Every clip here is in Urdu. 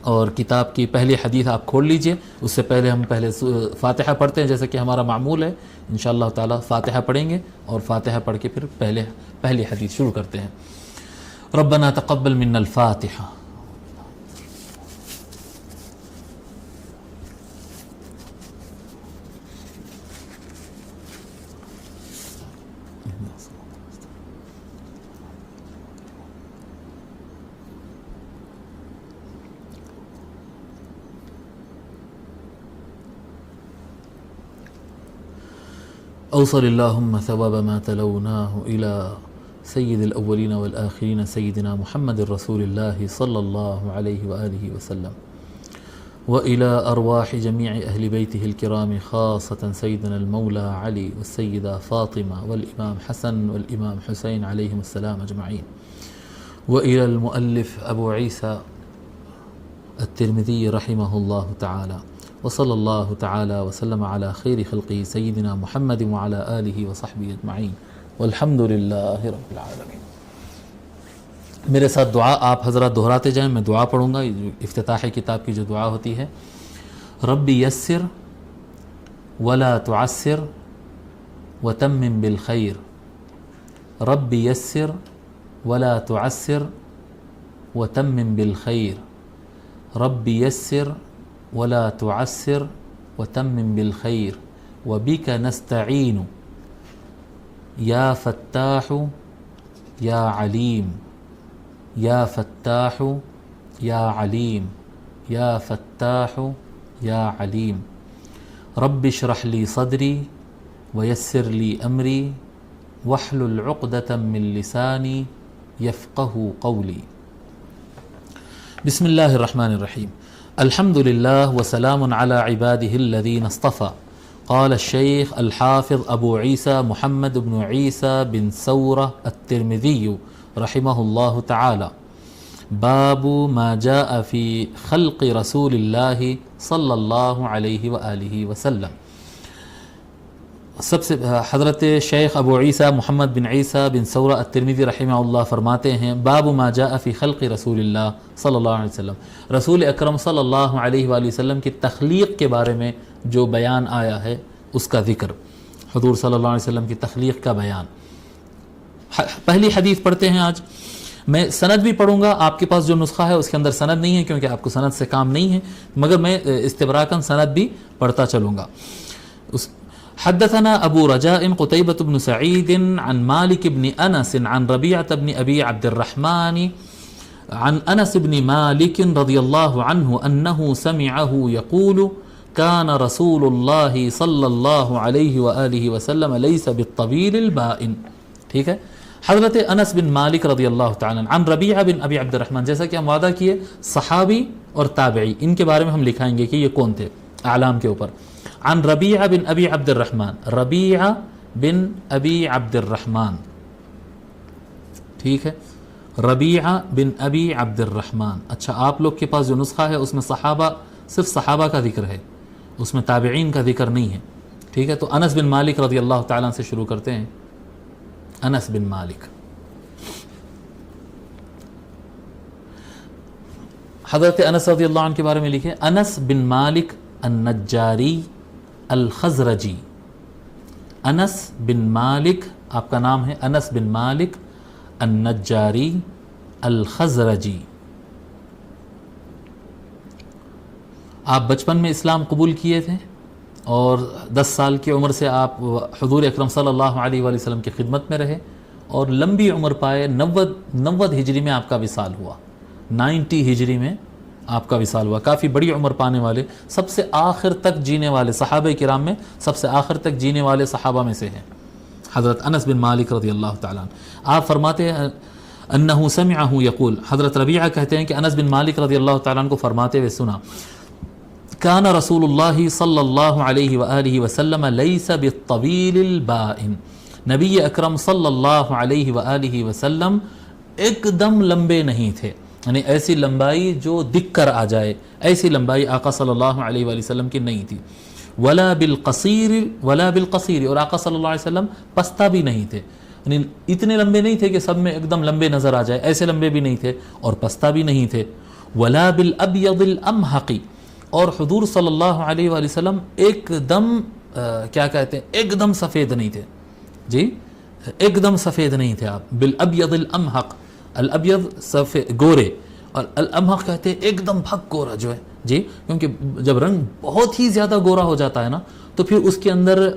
اور کتاب کی پہلی حدیث آپ کھول لیجئے. اس سے پہلے ہم پہلے فاتحہ پڑھتے ہیں جیسا کہ ہمارا معمول ہے. انشاءاللہ تعالی فاتحہ پڑھیں گے اور فاتحہ پڑھ کے پھر پہلی حدیث شروع کرتے ہیں. ربنا تقبل منا الفاتحہ. أوصل اللهم ثواب ما تلوناه إلى سيد الأولين والآخرين سيدنا محمد رسول الله صلى الله عليه وآله وسلم، وإلى أرواح جميع أهل بيته الكرام خاصة سيدنا المولى علي والسيدة فاطمة والإمام حسن والإمام حسين عليهم السلام أجمعين، وإلى المؤلف أبو عيسى الترمذي رحمه الله تعالى، وصلى الله تعالى وسلم على خير خلقه سيدنا محمد وعلى آله وصحبه أجمعين والحمد لله رب العالمين. میرے ساتھ دعا آپ حضرات دہراتے جائیں. میں دعا پڑھوں گا. افتتاح کتاب کی جو دعا ہوتی ہے، رب یسر ولا تعسر وتمم بالخیر. رب یسر ولا تعسر وتمم بالخیر. رب یسر ولا تعسر وتمم بالخیر. وبک نستعین یا فتاح یا علیم یا فتاح یا علیم یا فتاح یا علیم. رب اشرح لی صدری ویسر لی امری واحلل عقدۃ من لسانی یفقہوا قولی. بسم اللہ الرحمن الرحیم. الحمد للہ وسلام علی عبادہ الذین اصطفى. قال الشيخ الحافظ أبو عيسى محمد بن عيسى بن ثورة الترمذي رحمه الله تعالى: باب ما جاء في خلق رسول الله صلى الله عليه وآله وسلم. سب سے حضرت شیخ ابو عیسیٰ محمد بن عیسیٰ بن ثورہ الترمذی رحمہ اللہ فرماتے ہیں، باب ما جاء فی خلق رسول اللہ صلی اللہ علیہ وسلم، رسول اکرم صلی اللہ علیہ وآلہ وسلم کی تخلیق کے بارے میں جو بیان آیا ہے اس کا ذکر. حضور صلی اللہ علیہ وسلم کی تخلیق کا بیان. پہلی حدیث پڑھتے ہیں آج. میں سند بھی پڑھوں گا. آپ کے پاس جو نسخہ ہے اس کے اندر سند نہیں ہے کیونکہ آپ کو سند سے کام نہیں ہے، مگر میں استبراکاً سند بھی پڑھتا چلوں گا. حدثنا ابو رجاء قتيبة بن سعيد عن مالك بن انس عن ربيعة بن ابي عبد الرحمن عن انس بن مالك رضي الله عنه انه سمعه يقول كان رسول الله صلى الله عليه وآله وسلم ليس بالطويل البائن. ٹھیک ہے. حضرت انس بن مالک رضی اللہ تعالیٰ عن ربیعہ بن ابی عبد الرحمن، جیسا کہ ہم وعدہ کیے صحابی اور تابعی، ان کے بارے میں ہم لکھائیں گے کہ یہ کون تھے اعلام کے اوپر. عن ربیعہ بن ابی عبد الرحمن، ربیعہ بن ابی عبد الرحمن. ٹھیک ہے. ربیعہ بن ابی عبد الرحمن. اچھا، آپ لوگ کے پاس جو نسخہ ہے اس میں صحابہ، صرف صحابہ کا ذکر ہے، اس میں تابعین کا ذکر نہیں ہے. ٹھیک ہے. تو انس بن مالک رضی اللہ تعالیٰ سے شروع کرتے ہیں. انس بن مالک. حضرت انس رضی اللہ عنہ کے بارے میں لکھے، انس بن مالک النجاری الخزرجی. انس بن مالک، آپ کا نام ہے انس بن مالک النجاری الخزرجی. آپ بچپن میں اسلام قبول کیے تھے اور 10 سال کی عمر سے آپ حضور اکرم صلی اللہ علیہ وآلہ وسلم کی خدمت میں رہے اور لمبی عمر پائے. 90 ہجری میں آپ کا وصال ہوا. 90 ہجری میں آپ کا وصال ہوا. کافی بڑی عمر پانے والے، سب سے آخر تک جینے والے صحابہ کرام میں سب سے آخر تک جینے والے صحابہ میں سے ہیں حضرت انس بن مالک رضی اللہ تعالیٰ عنہ. آپ فرماتے ہیں انہ سمعہ یقول، حضرت ربیعہ کہتے ہیں کہ انس بن مالک رضی اللہ تعالیٰ عنہ کو فرماتے ہوئے سنا، کان رسول اللہ صلی اللہ علیہ وآلہ وسلم لیس بالطویل البائن، نبی اکرم صلی اللہ علیہ وآلہ وسلم ایک دم لمبے نہیں تھے، یعنی ایسی لمبائی جو دکھ کر آ جائے، ایسی لمبائی آقا صلی اللہ علیہ وآلہ وسلم کی نہیں تھی. ولا بالقصیر، اور آقا صلی اللہ علیہ وسلم پستہ بھی نہیں تھے، یعنی اتنے لمبے نہیں تھے کہ سب میں ایک دم لمبے نظر آ جائے، ایسے لمبے بھی نہیں تھے اور پستہ بھی نہیں تھے. ولا بالابیض الامحق، اور حضور صلی اللہ علیہ وآلہ وسلم ایک دم کیا کہتے ہیں، ایک دم سفید نہیں تھے جی، ایک دم سفید نہیں تھے آپ. بالابیض الامحق، الابیض سفید گورے، اور الامحق کہتے ہیں ایک دم بھگ گورا جو ہے جی، کیونکہ جب رنگ بہت ہی زیادہ گورا ہو جاتا ہے نا تو پھر اس کے اندر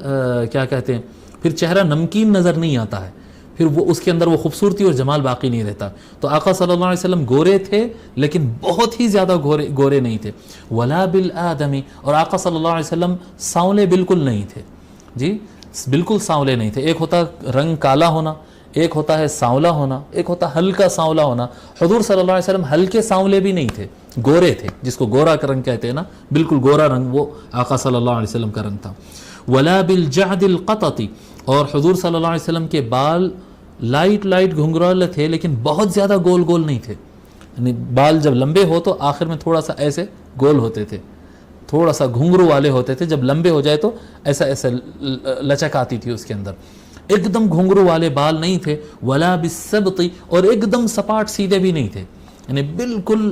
کیا کہتے ہیں، پھر چہرہ نمکین نظر نہیں آتا ہے، پھر وہ اس کے اندر وہ خوبصورتی اور جمال باقی نہیں رہتا. تو آقا صلی اللہ علیہ وسلم گورے تھے لیکن بہت ہی زیادہ گورے نہیں تھے. ولا بالآدمی، اور آقا صلی اللہ علیہ وسلم سانولے بالکل نہیں تھے جی، بالکل سانولے نہیں تھے. ایک ہوتا رنگ کالا ہونا، ایک ہوتا ہے سانولا ہونا، ایک ہوتا ہلکا سانولا ہونا. حضور صلی اللہ علیہ وسلم ہلکے سانولے بھی نہیں تھے، گورے تھے، جس کو گورا کا رنگ کہتے ہیں نا، بالکل گورا رنگ وہ آقا صلی اللہ علیہ وسلم کا رنگ تھا. ولا بالجعد القطط، اور حضور صلی اللہ علیہ وسلم کے بال لائٹ گھنگرالے تھے لیکن بہت زیادہ گول نہیں تھے. یعنی بال جب لمبے ہو تو آخر میں تھوڑا سا ایسے گول ہوتے تھے، تھوڑا سا گھنگرو والے ہوتے تھے، جب لمبے ہو جائے تو ایسا لچک آتی تھی اس کے اندر. ایک دم گھنگرو والے بال نہیں تھے. ولا بالسبط، اور ایک دم سپاٹ سیدھے بھی نہیں تھے، یعنی بالکل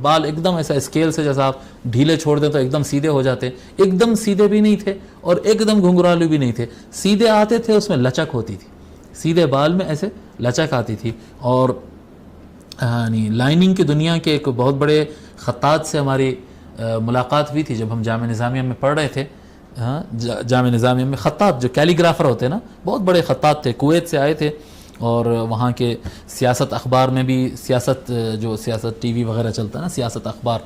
بال ایک دم ایسا اسکیل سے جیسا آپ ڈھیلے چھوڑ دیں تو ایک دم سیدھے ہو جاتے، ایک دم سیدھے بھی نہیں تھے اور ایک دم گھنگرالے بھی نہیں تھے. سیدھے آتے تھے، اس میں لچک ہوتی تھی، سیدھے بال میں ایسے لچک آتی تھی. اور یعنی لائننگ کی دنیا کے ایک بہت بڑے خطاط سے ہماری ملاقات ہوئی تھی جب ہم جامعہ نظامیہ میں پڑھ رہے تھے. جامعہ نظامیہ میں خطاط جو کیلیگرافر ہوتے ہیں نا، بہت بڑے خطاط تھے، کویت سے آئے تھے، اور وہاں کے سیاست اخبار میں بھی، سیاست ٹی وی وغیرہ چلتا ہے نا، سیاست اخبار،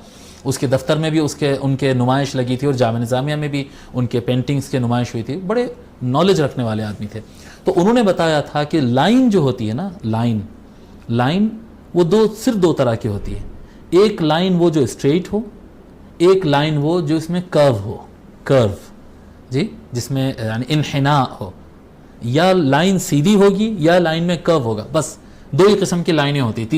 اس کے دفتر میں بھی ان کے نمائش لگی تھی، اور جامعہ نظامیہ میں بھی ان کے پینٹنگز کے نمائش ہوئی تھی. بڑے نالج رکھنے والے آدمی تھے. تو انہوں نے بتایا تھا کہ لائن جو ہوتی ہے نا، لائن وہ صرف دو طرح کی ہوتی ہے. ایک لائن وہ جو اسٹریٹ ہو، ایک لائن وہ جو اس میں کرو جی، جس میں یعنی انحناء ہو. یا لائن سیدھی ہوگی یا لائن میں کرو ہوگا، بس دو ہی قسم کی لائنیں ہوتی ہیں.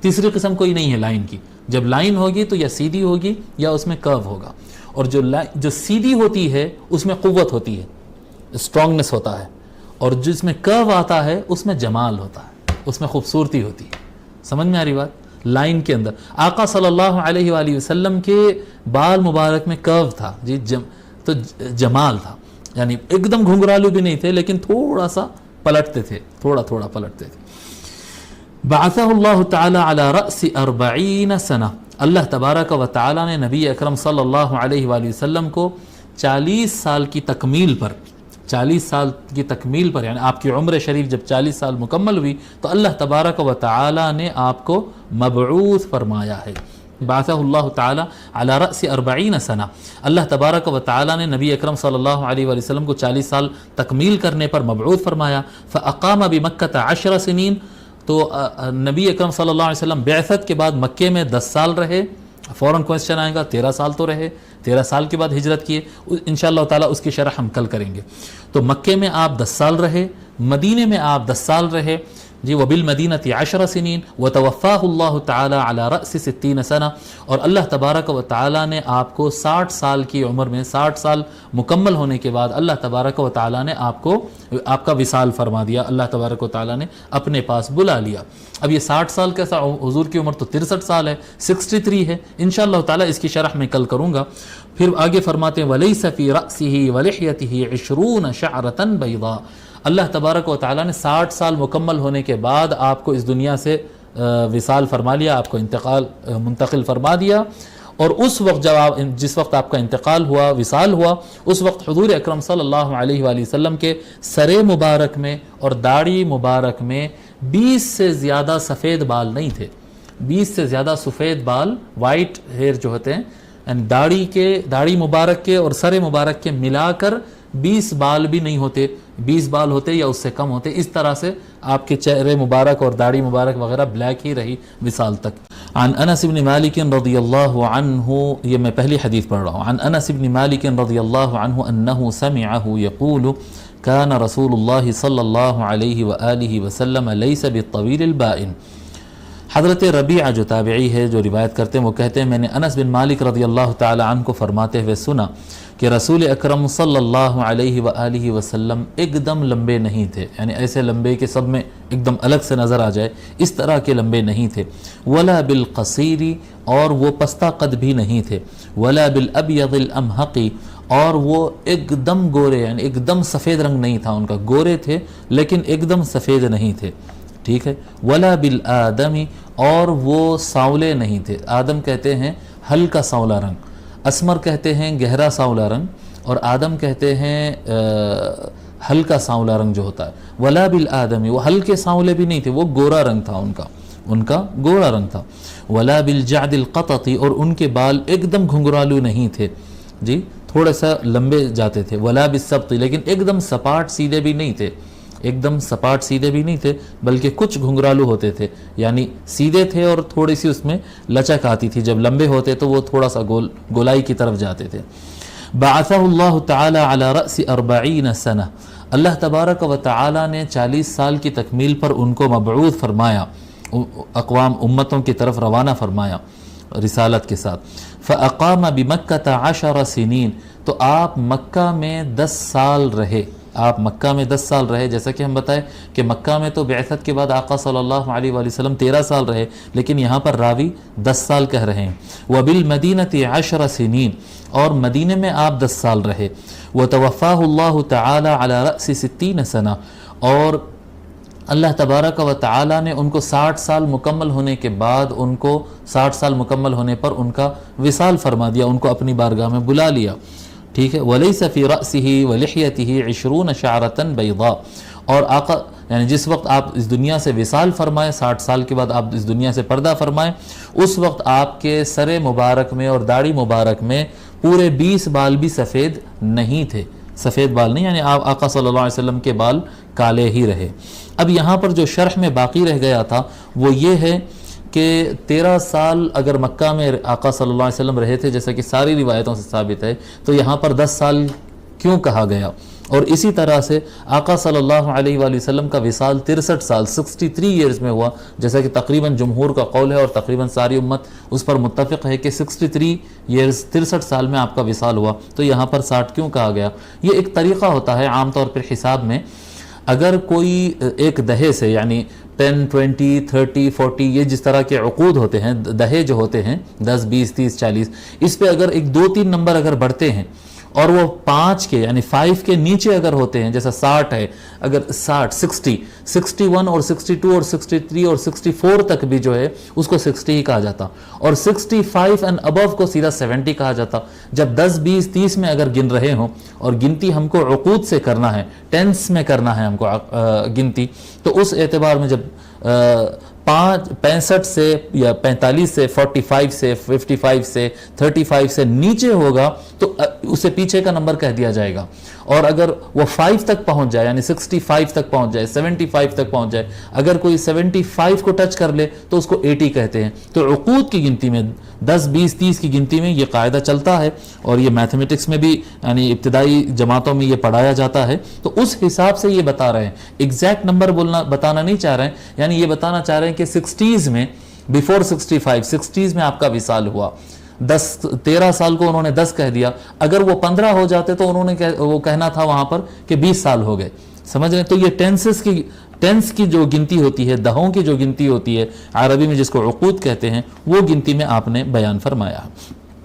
تیسری قسم کوئی نہیں ہے لائن کی. جب لائن ہوگی تو یا سیدھی ہوگی یا اس میں کرو ہوگا. اور جو سیدھی ہوتی ہے اس میں قوت ہوتی ہے، اسٹرانگنس ہوتا ہے، اور جس میں کرو آتا ہے اس میں جمال ہوتا ہے، اس میں خوبصورتی ہوتی ہے. سمجھ میں آ رہی بات؟ لائن کے اندر آقا صلی اللہ علیہ وآلہ وسلم کے بال مبارک میں کرو تھا جی، تو جمال تھا. یعنی ایک دم گھنگرالو بھی نہیں تھے لیکن تھوڑا سا پلٹتے تھے، تھوڑا پلٹتے تھے. بعثہ اللہ تعالی علی رأس 40 سنہ، اللہ تبارک و تعالی نے نبی اکرم صلی اللہ علیہ وآلہ وسلم کو 40 سال کی تکمیل پر، 40 سال کی تکمیل پر، یعنی آپ کی عمر شریف جب 40 سال مکمل ہوئی تو اللہ تبارک و تعالی نے آپ کو مبعوث فرمایا ہے. بعثہ اللہ تعالی علی رأس 40 سنہ، اللہ تبارک و تعالی نے نبی اکرم صلی اللہ علیہ وآلہ وسلم کو 40 سال تکمیل کرنے پر مبعوث فرمایا. فاقام بمکہ 10 سنین، تو نبی اکرم صلی اللہ علیہ وسلم بعثت کے بعد مکے میں 10 سال رہے. فوراً کوئسچن آئے گا 13 سال تو رہے، 13 سال کے بعد ہجرت کیے، انشاءاللہ تعالیٰ اس کی شرح ہم کل کریں گے. تو مکے میں آپ 10 سال رہے، مدینے میں آپ 10 سال رہے جی. وبالمدینۃ 10 سنین وتوفاہ اللہ تعالی علی رأس 60 سنہ، اور اللہ تبارک و تعالی نے آپ کو 60 سال کی عمر میں، 60 سال مکمل ہونے کے بعد اللہ تبارک و تعالی نے آپ کا وصال فرما دیا، اللہ تبارک و تعالی نے اپنے پاس بلا لیا. اب یہ 60 سال کیسا، حضور کی عمر تو 63 سال ہے، 63 ہے. انشاءاللہ تعالی اس کی شرح میں کل کروں گا. پھر آگے فرماتے ہیں وَلَيْسَ فِي رَأْسِهِ وَلِحْيَتِهِ 20 شَعْرَةً بَيْضَاء، اللہ تبارک و تعالیٰ نے 60 سال مکمل ہونے کے بعد آپ کو اس دنیا سے وصال فرما لیا، آپ کو منتقل فرما دیا. اور اس وقت جس وقت آپ کا انتقال ہوا، وصال ہوا، اس وقت حضور اکرم صلی اللہ علیہ وآلہ وسلم کے سر مبارک میں اور داڑھی مبارک میں 20 سے زیادہ سفید بال نہیں تھے. 20 سے زیادہ سفید بال، وائٹ ہیئر جو ہوتے ہیں، یعنی داڑھی مبارک کے اور سر مبارک کے ملا کر 20 بال بھی نہیں ہوتے، 20 بال ہوتے یا اس سے کم ہوتے. اس طرح سے آپ کے چہرے مبارک اور داڑھی مبارک وغیرہ بلیک ہی رہی وصال تک. عن انس بن مالک رضی اللہ عنہ، یہ میں پہلی حدیث پڑھ رہا ہوں. عن انس بن مالک رضی اللہ عنہ انہ سمعہ یقول كان رسول اللہ صلی اللہ علیہ وآلہ وسلم لیس بالطویل البائن. حضرت ربیعہ جو تابعی ہے جو روایت کرتے ہیں وہ کہتے ہیں میں نے انس بن مالک رضی اللہ تعالی عنہ کو فرماتے ہوئے سنا کہ رسول اکرم صلی اللہ علیہ وآلہ وسلم ایک دم لمبے نہیں تھے، یعنی ایسے لمبے کہ سب میں ایک دم الگ سے نظر آ جائے، اس طرح کے لمبے نہیں تھے، ولا بالقصیر، اور وہ پستہ قد بھی نہیں تھے، ولا بالابیض الامحقی، اور وہ ایک دم گورے، یعنی ایک دم سفید رنگ نہیں تھا ان کا، گورے تھے لیکن ایک دم سفید نہیں تھے، ٹھیک ہے، ولا بالآدمی، اور وہ سانولے نہیں تھے، آدم کہتے ہیں ہلکا سانولا رنگ، اسمر کہتے ہیں گہرا سانولا رنگ، اور آدم کہتے ہیں ہلکا سانولا رنگ جو ہوتا ہے، ولا بالآدمی، وہ ہلکے سانولے بھی نہیں تھے، وہ گورا رنگ تھا ان کا گورا رنگ تھا، ولا بالجعد القططی، اور ان کے بال ایک دم گھنگرالو نہیں تھے، جی تھوڑا سا لمبے جاتے تھے، ولا بالسبط، لیکن ایک دم سپاٹ سیدھے بھی نہیں تھے، ایک دم سپاٹ سیدھے بھی نہیں تھے بلکہ کچھ گھنگرالو ہوتے تھے، یعنی سیدھے تھے اور تھوڑی سی اس میں لچک آتی تھی، جب لمبے ہوتے تو وہ تھوڑا سا گولائی کی طرف جاتے تھے۔ بعثہ اللہ تعالی علی رأس 40 سنہ، اللہ تبارک و تعالی نے 40 سال کی تکمیل پر ان کو مبعوث فرمایا، اقوام امتوں کی طرف روانہ فرمایا رسالت کے ساتھ۔ فاقام بمکہ 10 سنین، تو آپ مکہ میں 10 سال رہے، آپ مکہ میں 10 سال رہے، جیسا کہ ہم بتائے کہ مکہ میں تو بعثت کے بعد آقا صلی اللہ علیہ وآلہ وسلم 13 سال رہے، لیکن یہاں پر راوی 10 سال کہہ رہے ہیں۔ وبالمدینۃ 10 سنین، اور مدینے میں آپ 10 سال رہے۔ وتوفاہ اللہ تعالی علی رأس 60 سنہ، اور اللہ تبارک و تعالی نے ان کو 60 سال مکمل ہونے کے بعد، ان کو 60 سال مکمل ہونے پر ان کا وصال فرما دیا، ان کو اپنی بارگاہ میں بلا لیا، ٹھیک ہے۔ وَلَيْسَ فِي رَأْسِهِ وَلِحْيَتِهِ 20 شَعْرَةً بَيْضَاء، اور آقا یعنی جس وقت آپ اس دنیا سے وصال فرمائے، 60 سال کے بعد آپ اس دنیا سے پردہ فرمائے، اس وقت آپ کے سر مبارک میں اور داڑھی مبارک میں پورے 20 بال بھی سفید نہیں تھے، سفید بال نہیں، یعنی آپ آقا صلی اللہ علیہ وسلم کے بال کالے ہی رہے۔ اب یہاں پر جو شرح میں باقی رہ گیا تھا وہ یہ ہے کہ 13 سال اگر مکہ میں آقا صلی اللہ علیہ وسلم رہے تھے، جیسا کہ ساری روایتوں سے ثابت ہے، تو یہاں پر 10 سال کیوں کہا گیا؟ اور اسی طرح سے آقا صلی اللہ علیہ وآلہ وسلم کا وصال 63 سال 63 ایئرز میں ہوا، جیسا کہ تقریباً جمہور کا قول ہے اور تقریباً ساری امت اس پر متفق ہے کہ 63 ایئرز 63 سال میں آپ کا وصال ہوا، تو یہاں پر 60 کیوں کہا گیا؟ یہ ایک طریقہ ہوتا ہے عام طور پر حساب میں، اگر کوئی ایک دہے سے یعنی 10 20 30 40 یہ جس طرح کے عقود ہوتے ہیں، دہے جو ہوتے ہیں 10 20 30 40، اس پہ اگر ایک 2 3 نمبر اگر بڑھتے ہیں اور وہ 5 کے یعنی 5 کے نیچے اگر ہوتے ہیں، جیسا 60 ہے، اگر 60 60 61 اور 62 اور 63 اور 64 تک بھی جو ہے اس کو 60 ہی کہا جاتا، اور 65 اینڈ ابو کو سیدھا 70 کہا جاتا۔ جب 10 20 30 میں اگر گن رہے ہوں اور گنتی ہم کو عقود سے کرنا ہے، ٹینس میں کرنا ہے ہم کو گنتی، تو اس اعتبار میں جب 65 سے یا 45 سے 45 سے 55 سے 35 سے نیچے ہوگا تو اسے پیچھے کا نمبر کہہ دیا جائے گا، اور اگر وہ 5 تک پہنچ جائے یعنی 65 تک پہنچ جائے 75 تک پہنچ جائے، اگر کوئی 75 کو ٹچ کر لے تو اس کو 80 کہتے ہیں۔ تو عقود کی گنتی میں 10 20 30 کی گنتی میں یہ قاعدہ چلتا ہے، اور یہ میتھمیٹکس میں بھی یعنی ابتدائی جماعتوں میں یہ پڑھایا جاتا ہے، تو اس حساب سے یہ بتا رہے ہیں، ایگزیکٹ نمبر بتانا نہیں چاہ رہے ہیں، یعنی یہ بتانا چاہ رہے ہیں کہ 60s میں بیفور 65 60s میں آپ کا وصال ہوا، 13 سال کو انہوں نے 10 کہہ دیا، اگر وہ 15 ہو جاتے تو انہوں نے وہ کہنا تھا وہاں پر کہ 20 سال ہو گئے، سمجھ رہے ہیں؟ تو یہ ٹینس کی جو گنتی ہوتی ہے، دہوں کی جو گنتی ہوتی ہے عربی میں جس کو عقود کہتے ہیں، وہ گنتی میں آپ نے بیان فرمایا۔